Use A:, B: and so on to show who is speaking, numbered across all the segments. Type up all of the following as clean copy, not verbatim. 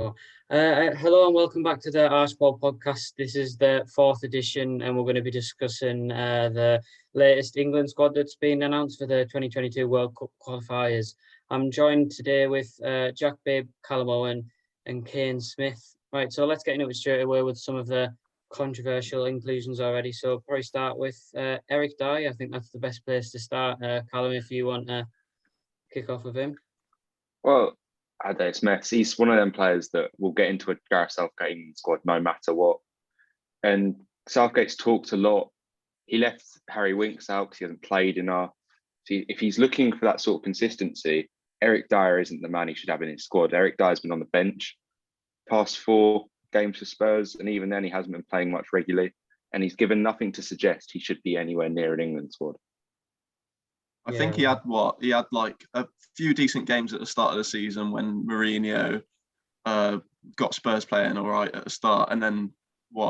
A: Sure. Hello and welcome back to the ArchBall podcast. This is the fourth edition, and we're going to be discussing the latest England squad that's been announced for the 2022 World Cup qualifiers. I'm joined today with Jack Babe, Callum Owen, and Kane Smith. Right, so let's get into it straight away with some of the controversial inclusions already. So probably start with Eric Dye. I think that's the best place to start. Callum, if you want to kick off with him.
B: Well, I don't know, it's mess. He's one of them players that will get into a Gareth Southgate England squad no matter what. And Southgate's talked a lot. He left Harry Winks out because he hasn't played enough. So if he's looking for that sort of consistency, Eric Dyer isn't the man he should have in his squad. Eric Dyer's been on the bench past 4 games for Spurs, and even then he hasn't been playing much regularly. And he's given nothing to suggest he should be anywhere near an England squad.
C: I think he had like a few decent games at the start of the season when Mourinho got Spurs playing all right at the start, and then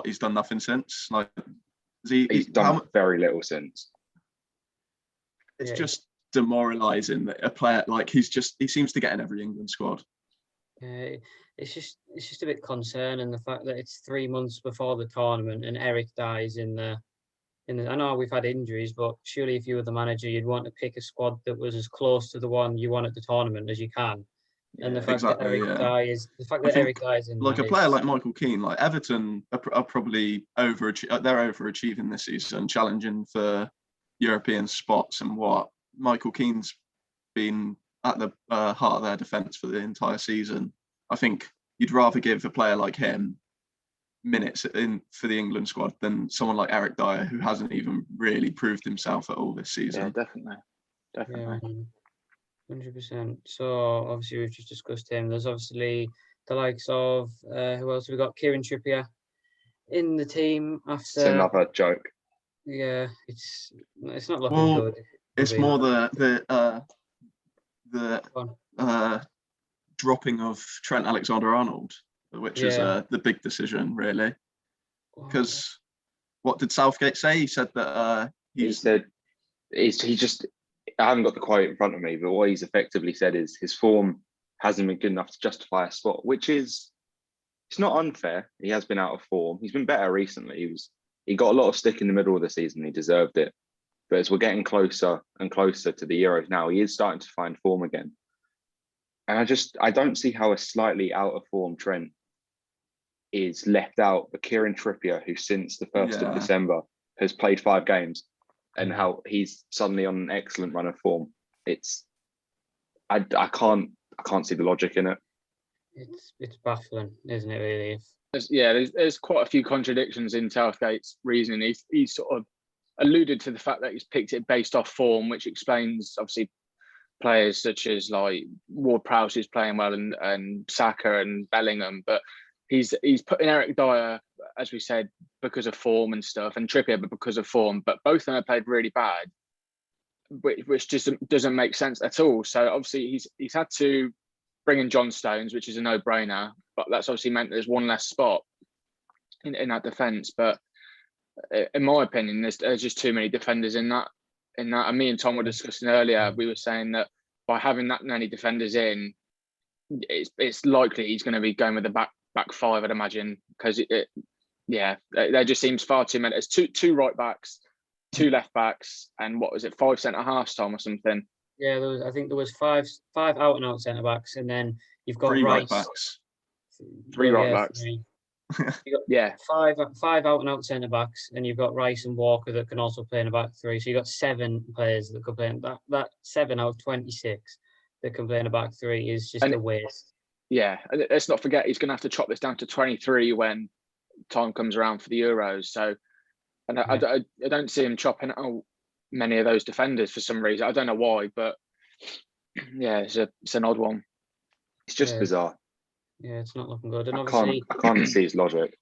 C: he's done nothing since. Like
B: he's done very little since.
C: It's just demoralising that a player like he seems to get in every England squad.
A: It's just a bit concerning the fact that it's 3 months before the tournament and Eric Dyer's in the. I know we've had injuries, but surely if you were the manager, you'd want to pick a squad that was as close to the one you want at the tournament as you can. And the fact that Eric Dyer is in
C: like a player like Michael Keane, like Everton are probably they're overachieving this season, challenging for European spots, and Michael Keane's been at the heart of their defence for the entire season. I think you'd rather give a player like him minutes for the England squad than someone like Eric Dyer, who hasn't even really proved himself at all this season.
B: Yeah, definitely.
A: 100%. So obviously we've just discussed him. There's obviously the likes of who else have we got? Kieran Trippier in the team after.
B: It's another joke.
A: Yeah, it's not looking good.
C: It's more the dropping of Trent Alexander-Arnold, which is the big decision, really. Because what did Southgate say? He said that
B: he just. I haven't got the quote in front of me, but what he's effectively said is his form hasn't been good enough to justify a spot, which is it's not unfair. He has been out of form. He's been better recently. He got a lot of stick in the middle of the season. He deserved it. But as we're getting closer and closer to the Euros now, he is starting to find form again. And I don't see how a slightly out of form Trent is left out. But Kieran Trippier, who since the 1st of December has played 5 games, and how he's suddenly on an excellent run of form. I can't see the logic in it.
A: It's baffling, isn't it, really?
D: There's quite a few contradictions in Southgate's reasoning. He's sort of alluded to the fact that he's picked it based off form, which explains obviously players such as like Ward-Prowse who's playing well and Saka and Bellingham, but he's putting Eric Dyer, as we said, because of form and stuff, and Trippier but because of form. But both of them have played really bad, which just doesn't make sense at all. So obviously he's had to bring in John Stones, which is a no-brainer, but that's obviously meant there's one less spot in that defence. But in my opinion, there's just too many defenders in that. And me and Tom were discussing earlier. We were saying that by having that many defenders in, it's likely he's going to be going with the back 5, I'd imagine, because there just seems far too many. It's two right backs, 2 left backs, and 5 centre halves, Tom, or something.
A: Yeah, I think there was five out and out centre backs, and then you've got
C: 3
A: Rice.
C: right backs.
D: 3 right backs.
A: You got five out and out centre backs, and you've got Rice and Walker that can also play in a back 3. So you got 7 players that could play in that 7 out of 26 that can play in a back 3 is just a waste.
D: Yeah, and let's not forget he's going to have to chop this down to 23 when time comes around for the Euros. So, and I don't see him chopping out many of those defenders for some reason. I don't know why, but yeah, it's an odd one.
B: It's just bizarre.
A: Yeah, it's not looking good. And
B: I can't see his logic.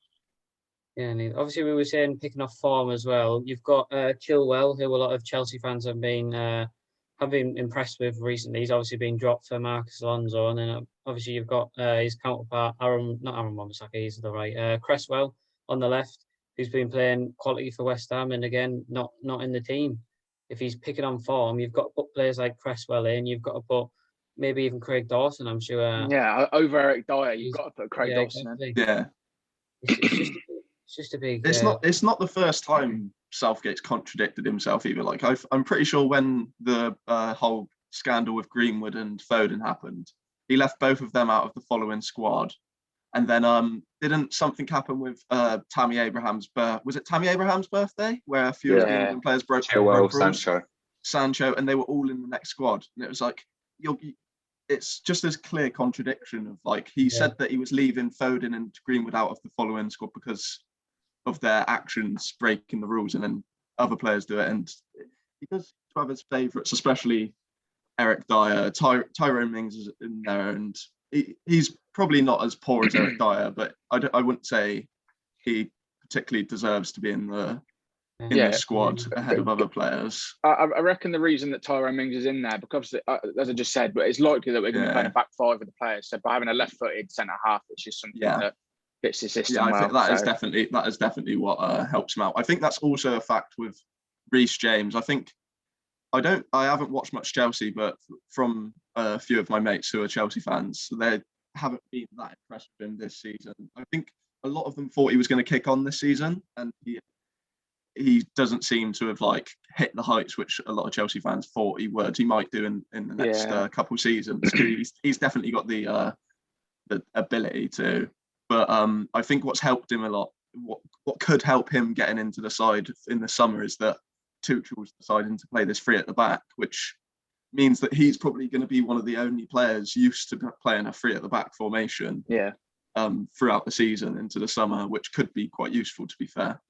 A: Yeah, and obviously we were saying picking off form as well. You've got Chilwell, who a lot of Chelsea fans have been impressed with recently. He's obviously been dropped for Marcus Alonso, and then obviously you've got his counterpart Aaron Wan-Bissaka, he's the right, Cresswell on the left, who's been playing quality for West Ham, and again not in the team. If he's picking on form, you've got to put players like Cresswell in. You've got to put maybe even Craig Dawson. I'm sure.
D: Yeah, over Eric Dyer, you've got to put Craig
A: Yeah,
D: Dawson in.
A: exactly.
C: Yeah,
A: It's just a big.
C: it's not the first time Southgate's contradicted himself either. Like I'm pretty sure when the whole scandal with Greenwood and Foden happened, he left both of them out of the following squad. And then didn't something happen with Tammy Abraham's was it Tammy Abraham's birthday, where a few of the England players broke rules? Sancho, and they were all in the next squad. And it was like, it's just this clear contradiction of like, he said that he was leaving Foden and Greenwood out of the following squad because of their actions breaking the rules, and then other players do it. And he does have his favourites, especially Eric Dyer. Tyrone Mings is in there, and he's probably not as poor as Eric Dyer, but I wouldn't say he particularly deserves to be in the squad ahead of other players.
D: I reckon the reason that Tyrone Mings is in there, because as I just said, but it's likely that we're going to be playing a back five with the players. So by having a left-footed centre half, it's just something that fits the system.
C: I think that is definitely what helps him out. I think that's also a fact with Reece James. I haven't watched much Chelsea, but from a few of my mates who are Chelsea fans, they haven't been that impressed with him this season. I think a lot of them thought he was going to kick on this season, and he doesn't seem to have like hit the heights which a lot of Chelsea fans thought he would. He might do in the next couple of seasons. He's definitely got the ability to. But I think what's helped him a lot, what could help him getting into the side in the summer, is that Tuchel's deciding to play this three at the back, which means that he's probably going to be one of the only players used to playing a three at the back formation throughout the season into the summer, which could be quite useful, to be fair.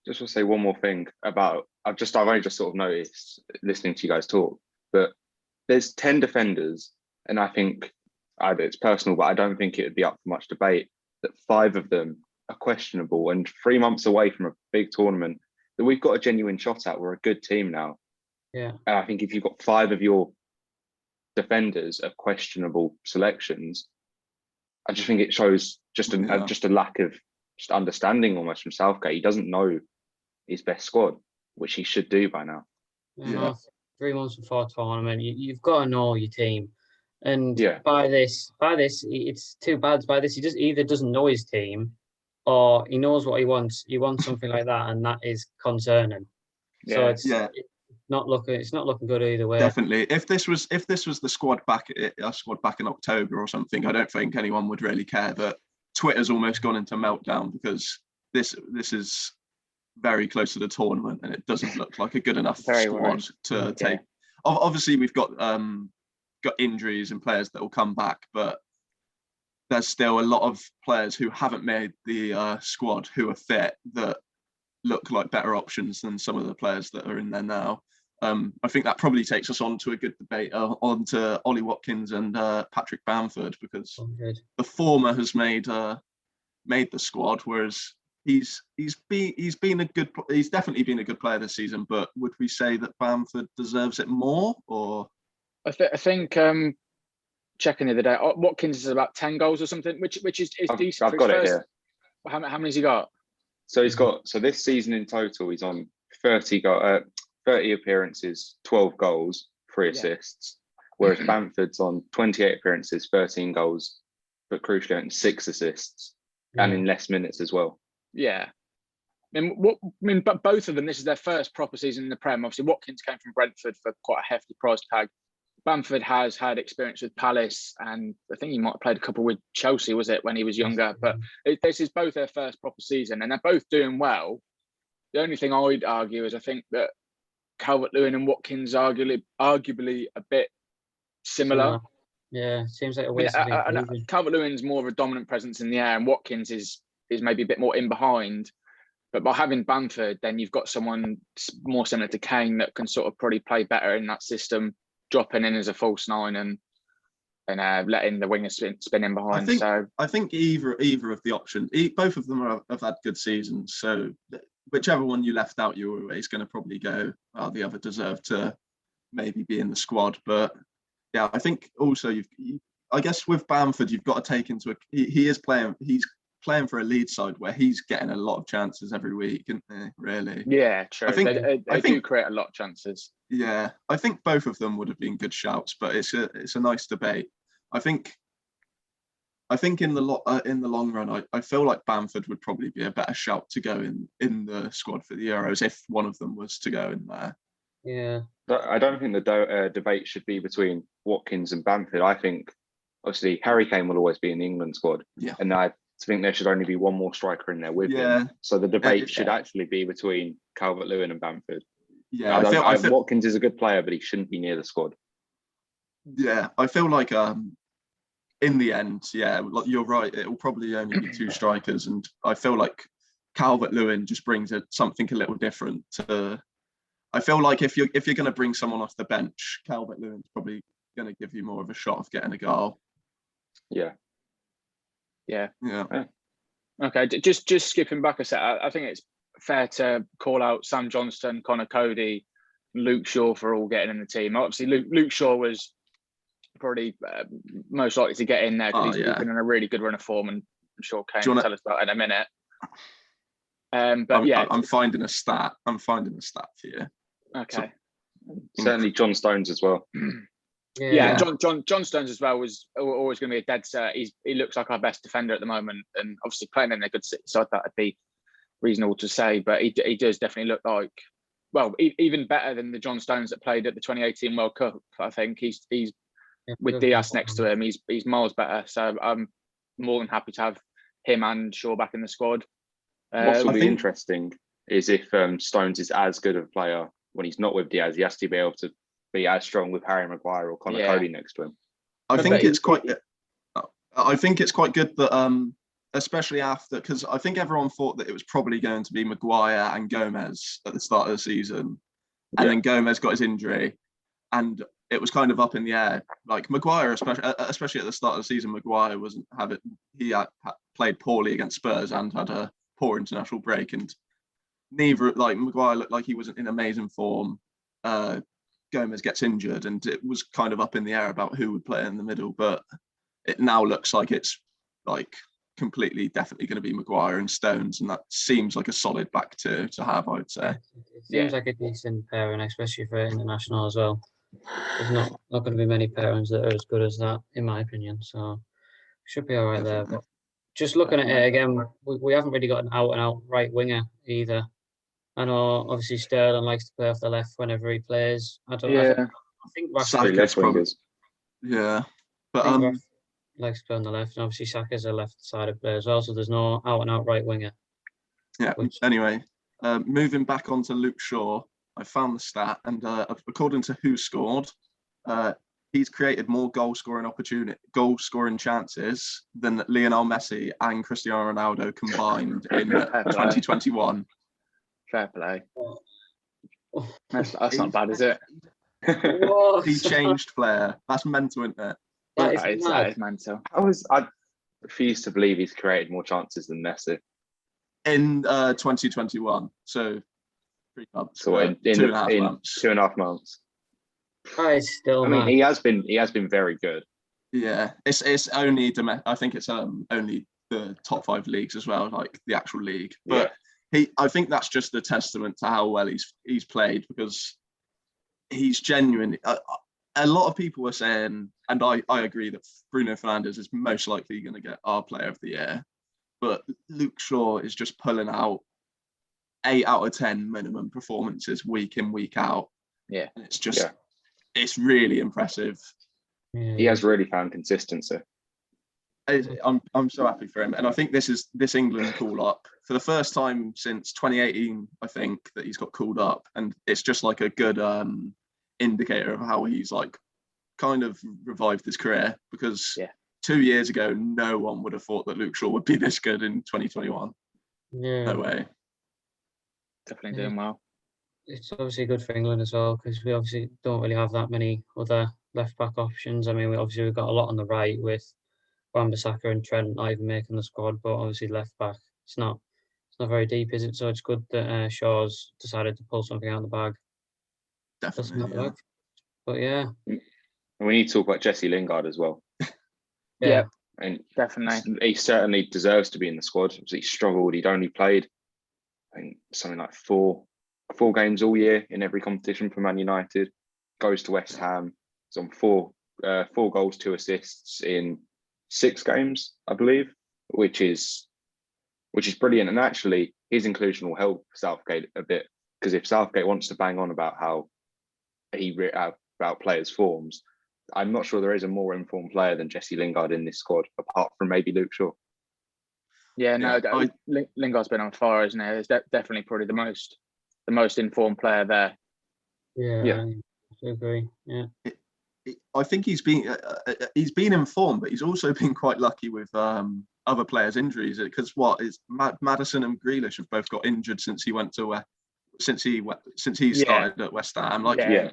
B: Just to say one more thing about, I've only just sort of noticed listening to you guys talk, but there's 10 defenders, and I think either it's personal, but I don't think it would be up for much debate that 5 of them are questionable, and 3 months away from a big tournament that we've got a genuine shot at. We're a good team now.
A: Yeah.
B: And I think if you've got 5 of your defenders of questionable selections, I just think it shows just a lack of just understanding almost from Southgate. He doesn't know his best squad, which he should do by now.
A: 3 months before tournament, you've got to know your team. And
B: Yeah.
A: by this, it's two bads. By this, he just either doesn't know his team, or he knows what he wants. He wants something like that, and that is concerning.
B: Yeah.
A: So it's not looking good either way.
C: Definitely. If this was the squad back in October or something, I don't think anyone would really care. But Twitter's almost gone into meltdown because this is very close to the tournament, and it doesn't look like a good enough squad to take. Obviously, we've got injuries and players that will come back, but there's still a lot of players who haven't made the squad who are fit that look like better options than some of the players that are in there now. I think that probably takes us on to a good debate on to Ollie Watkins and Patrick Bamford, because the former has made the squad, whereas he's definitely been a good player this season. But would we say that Bamford deserves it more? Or
D: I think checking the other day, Watkins is about 10 goals or something, which is decent.
B: I've got it here.
D: How many's he got?
B: So this season in total, he's on 30 appearances, 12 goals, 3 assists. Whereas Bamford's on 28 appearances, 13 goals, but crucially 6 assists, and in less minutes as well.
D: Yeah. But both of them, this is their first proper season in the Prem. Obviously, Watkins came from Brentford for quite a hefty price tag. Bamford has had experience with Palace, and I think he might have played a couple with Chelsea, was it, when he was younger? But this is both their first proper season, and they're both doing well. The only thing I'd argue is I think that Calvert-Lewin and Watkins are arguably a bit similar.
A: Yeah, seems like a waste of inclusion.
D: Calvert-Lewin's more of a dominant presence in the air, and Watkins is maybe a bit more in behind. But by having Bamford, then you've got someone more similar to Kane that can sort of probably play better in that system, dropping in as a false 9 and letting the winger spin in behind.
C: I think either of the options, both of them have had good seasons. So whichever one you left out, you're always going to probably go, the other deserved to maybe be in the squad. But yeah, I think also I guess with Bamford, you've got to take into he's playing for a lead side where he's getting a lot of chances every week, isn't he? Really?
D: Yeah, true.
C: I think
D: they do create a lot of chances.
C: Yeah, I think both of them would have been good shouts, but it's a nice debate. I think in the long run, I feel like Bamford would probably be a better shout to go in the squad for the Euros if one of them was to go in there.
A: Yeah.
B: But I don't think the debate should be between Watkins and Bamford. I think, obviously, Harry Kane will always be in the England squad.
C: Yeah.
B: And I think there should only be one more striker in there with him. So the debate should actually be between Calvert-Lewin and Bamford.
C: Yeah,
B: I feel Watkins is a good player, but he shouldn't be near the squad.
C: Yeah, I feel like in the end, yeah, you're right. It will probably only be two strikers, and I feel like Calvert-Lewin just brings something a little different to. I feel like if you're going to bring someone off the bench, Calvert-Lewin's probably going to give you more of a shot of getting a goal.
B: Yeah.
D: Okay, just skipping back a set. I think it's fair to call out Sam Johnston, Connor Cody, Luke Shaw for all getting in the team. Obviously, Luke Shaw was probably most likely to get in there because he's been in a really good run of form, and I'm sure Kane will tell us about it in a minute.
C: I'm finding a stat. For you.
D: Okay.
B: Certainly John Stones as well.
D: Yeah. John Stones as well was always going to be a dead cert. He looks like our best defender at the moment, and obviously playing in a good side, that would be reasonable to say. But he does definitely look like, well, even better than the John Stones that played at the 2018 World Cup. I think he's with Diaz next to him, he's miles better. So I'm more than happy to have him and Shaw back in the squad.
B: What's will be interesting is if Stones is as good of a player when he's not with Diaz, he has to be able to be as strong with Harry Maguire or Connor Cody next to him.
C: I think it's quite good that especially after, because I think everyone thought that it was probably going to be Maguire and Gomez at the start of the season, and then Gomez got his injury, and it was kind of up in the air. Like Maguire, especially at the start of the season, Maguire he had played poorly against Spurs and had a poor international break, and neither, like, Maguire looked like he wasn't in amazing form. Gomez gets injured, and it was kind of up in the air about who would play in the middle, but it now looks like it's like definitely going to be Maguire and Stones, and that seems like a solid back two to have, I'd say.
A: It seems like a decent pairing, especially for international as well. There's not going to be many pairings that are as good as that, in my opinion. So should be all right there. But just looking at it again, we haven't really got an out-and-out right winger either. I know obviously Sterling likes to play off the left whenever he plays. I think
C: Saka's probably. Yeah, but
A: likes to play on the left, and obviously Saka's a left-sided player as well. So there's no out-and-out right winger.
C: Yeah. Anyway, moving back onto Luke Shaw, I found the stat, and according to Who Scored, he's created more goal scoring chances than Lionel Messi and Cristiano Ronaldo combined in 2021.
D: Fair play. That's not bad, is it?
C: He changed player. That's mental, isn't it?
D: That is mental.
B: I refuse to believe he's created more chances than Messi
C: in 2021. So 3 months.
B: So in
C: 2.5 months.
B: 2.5 months.
A: I
B: mean, he has been very good.
C: Yeah, it's only I think it's only the top 5 leagues as well, like the actual league. But I think that's just a testament to how well he's played, because he's genuine. A lot of people were saying, and I agree, that Bruno Fernandes is most likely going to get our Player of the Year, but Luke Shaw is just pulling out 8 out of 10 minimum performances week in, week out.
D: Yeah,
C: and it's just it's really impressive.
A: Yeah.
B: He has really found consistency.
C: I'm so happy for him, and I think this England call up for the first time since 2018. I think that he's got called up, and it's just like a good indicator of how he's like kind of revived his career, because 2 years ago no one would have thought that Luke Shaw would be this good in 2021. No way.
D: Definitely doing well.
A: It's obviously good for England as well, because we obviously don't really have that many other left back options. I mean, we've got a lot on the right with Wan-Bissaka and Trent not even making the squad, but obviously left back it's not very deep, is it? So it's good that Shaw's decided to pull something out of the bag.
C: Definitely.
A: But yeah,
B: and we need to talk about Jesse Lingard as well.
D: Yeah,
B: And
D: Definitely.
B: he certainly deserves to be in the squad. He struggled. He'd only played, I think, something like four games all year in every competition for Man United. Goes to West Ham. He's on four goals, 2 assists in 6 games, I believe, which is brilliant. And actually, his inclusion will help Southgate a bit, because if Southgate wants to bang on about how about players' forms, I'm not sure there is a more informed player than Jesse Lingard in this squad, apart from maybe Luke Shaw.
D: Yeah, no, Lingard's been on fire, isn't he? He's definitely probably the most informed player there.
A: Yeah. I agree. Yeah.
C: I think he's been informed, but he's also been quite lucky with other players' injuries. Because Maddison and Grealish have both got injured since he went to since he started at West Ham.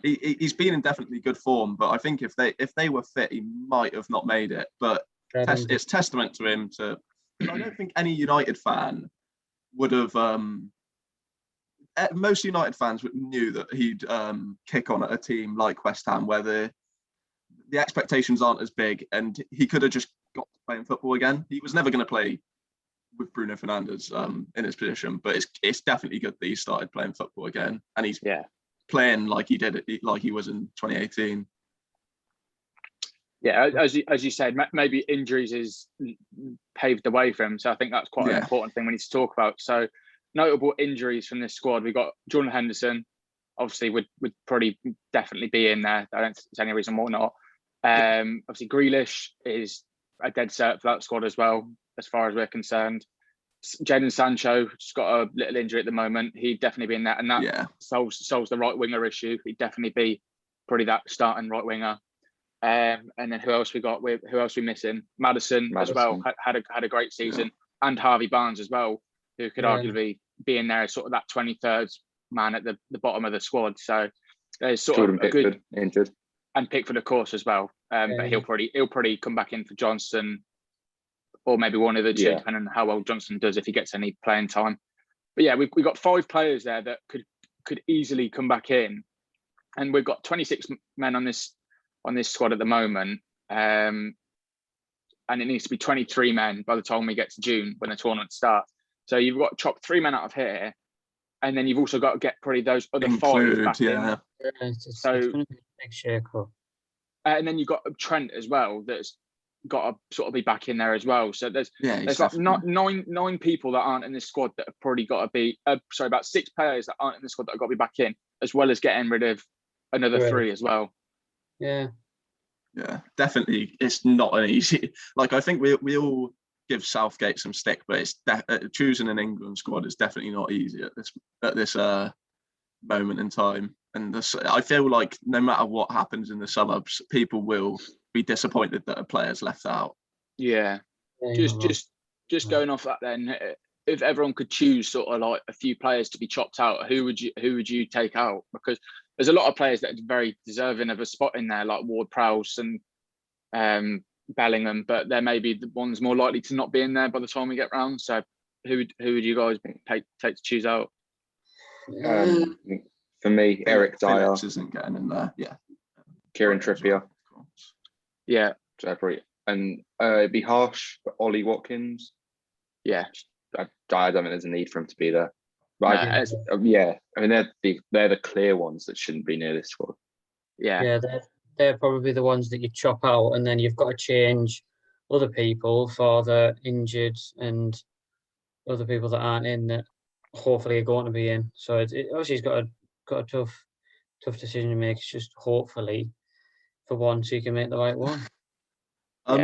C: He's been in definitely good form, but I think if they were fit, he might have not made it. But it's testament to him to. I don't think any United fan would have. Most United fans knew that he'd kick on at a team like West Ham, where the expectations aren't as big, and he could have just got to playing football again. He was never going to play with Bruno Fernandes in his position, but it's definitely good that he started playing football again, and he's playing like he did it, like he was in 2018.
D: Yeah, as you said, maybe injuries is paved the way for him. So I think that's quite an important thing we need to talk about. So notable injuries from this squad: we got Jordan Henderson. Obviously, would probably definitely be in there. I don't think there's any reason why not. Obviously, Grealish is a dead cert for that squad as well, as far as we're concerned. Jadon Sancho just got a little injury at the moment. He'd definitely be in that, and that solves the right winger issue. He'd definitely be probably that starting right winger. And then who else we got? Who else we missing? Madison as well had a great season, and Harvey Barnes as well, who could arguably be in there as sort of that 23rd man at the bottom of the squad. So there's sort
B: Jordan
D: of a
B: Pickford
D: good
B: injured,
D: and Pickford of course as well. But he'll probably come back in for Johnson, or maybe one of the two, depending on how well Johnson does, if he gets any playing time. But yeah, we've got 5 players there that could easily come back in, and we've got 26 men on this squad at the moment, and it needs to be 23 men by the time we get to June when the tournament starts. So you've got to chop 3 men out of here, and then you've also got to get probably those other 5 back in.
A: It's going to be a big shake-up.
D: And then you've got Trent as well that's got to sort of be back in there as well. So there's like nine people that aren't in this squad that have probably got to be about 6 players that aren't in the squad that have got to be back in, as well as getting rid of another 3 as well.
C: Yeah, definitely. It's not an easy. Like, I think we all give Southgate some stick, but it's choosing an England squad is definitely not easy at this moment in time. And I feel like no matter what happens in the summer, people will be disappointed that a player's left out.
D: Yeah, just going off that then. If everyone could choose sort of like a few players to be chopped out, who would you take out? Because there's a lot of players that are very deserving of a spot in there, like Ward-Prowse and Bellingham, but they're maybe the ones more likely to not be in there by the time we get round. So who would you guys take to choose out?
B: For me, Eric Dyer
C: Phillips isn't getting in there. Yeah,
B: Kieran Trippier.
D: Yeah,
B: and it'd be harsh, but Ollie Watkins.
D: Yeah,
B: I don't think there's a need for him to be there. But I mean, they're the clear ones that shouldn't be near this squad.
A: Yeah, they're probably the ones that you chop out, and then you've got to change other people for the injured and other people that aren't in that hopefully are going to be in. So obviously he's got a tough decision to make. It's just hopefully for once he can make the right one.
D: Go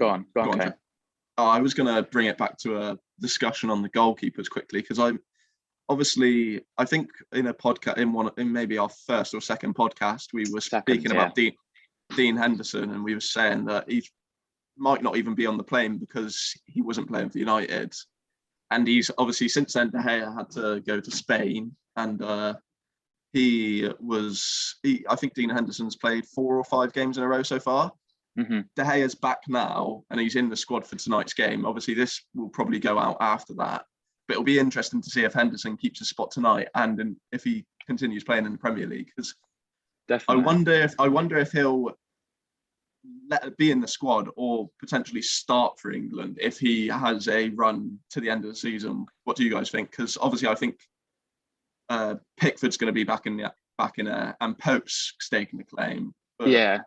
D: on, okay.
C: I was going to bring it back to a discussion on the goalkeepers quickly, because I think in a podcast, in maybe our first or second podcast, we were speaking about Dean Henderson, and we were saying that he might not even be on the plane because he wasn't playing for United. And he's obviously since then, De Gea had to go to Spain, and I think Dean Henderson's played 4 or 5 games in a row so far.
D: Mm-hmm.
C: De Gea's back now, and he's in the squad for tonight's game. Obviously, this will probably go out after that, but it'll be interesting to see if Henderson keeps a spot tonight, and if he continues playing in the Premier League. Because I wonder if he'll be in the squad or potentially start for England if he has a run to the end of the season? What do you guys think? Because obviously I think Pickford's going to be back in there, and Pope's staking the claim. But
D: Yeah.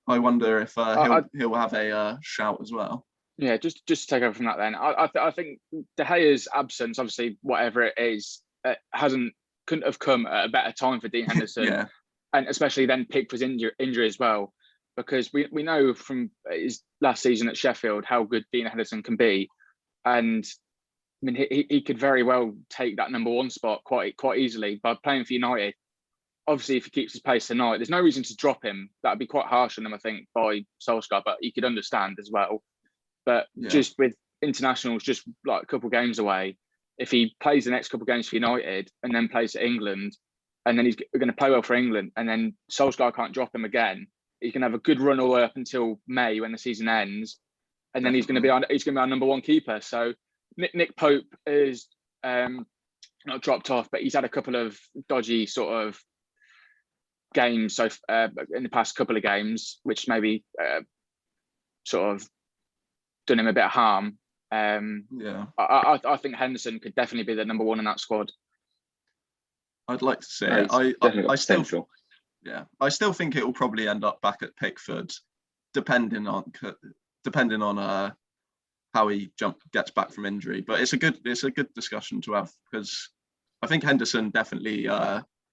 C: I wonder if he'll have a shout as well.
D: Yeah, just to take over from that then. I think De Gea's absence, obviously, whatever it is, couldn't have come at a better time for Dean Henderson.
C: Yeah.
D: And especially then Pickford's injury as well, because we know from his last season at Sheffield how good Dean Henderson can be. And I mean, he could very well take that number one spot quite easily by playing for United. Obviously, if he keeps his pace tonight, there's no reason to drop him. That'd be quite harsh on him, I think, by Solskjaer, but he could understand as well. But just with internationals, just like a couple of games away, if he plays the next couple of games for United and then plays for England, and then he's going to play well for England, and then Solskjaer can't drop him again, he can have a good run all the way up until May when the season ends, and then he's going to be our number one keeper. So Nick Pope is not dropped off, but he's had a couple of dodgy sort of games so in the past couple of games, which maybe sort of done him a bit of harm. I think Henderson could definitely be the number one in that squad.
C: I'd like to see it. I still think it will probably end up back at Pickford, depending on how he gets back from injury. But it's a good discussion to have, because I think Henderson definitely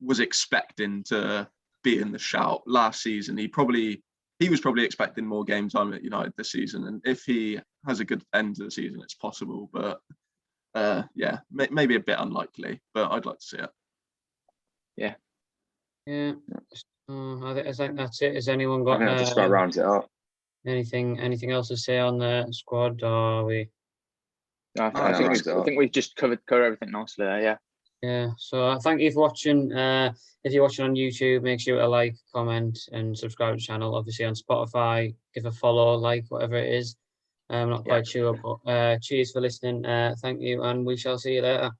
C: was expecting to be in the shout last season. He was probably expecting more game time at United this season, and if he has a good end to the season, it's possible. But maybe a bit unlikely. But I'd like to see it.
A: Yeah. I think that's it. Has anyone got?
B: I think that just about rounds it up.
A: Anything else to say on the squad, or are we?
D: I think we've just covered everything nicely there. Yeah.
A: Yeah. So thank you for watching. If you're watching on YouTube, make sure to like, comment, and subscribe to the channel. Obviously on Spotify, give a follow, like, whatever it is. I'm not quite sure, but cheers for listening. Thank you, and we shall see you later.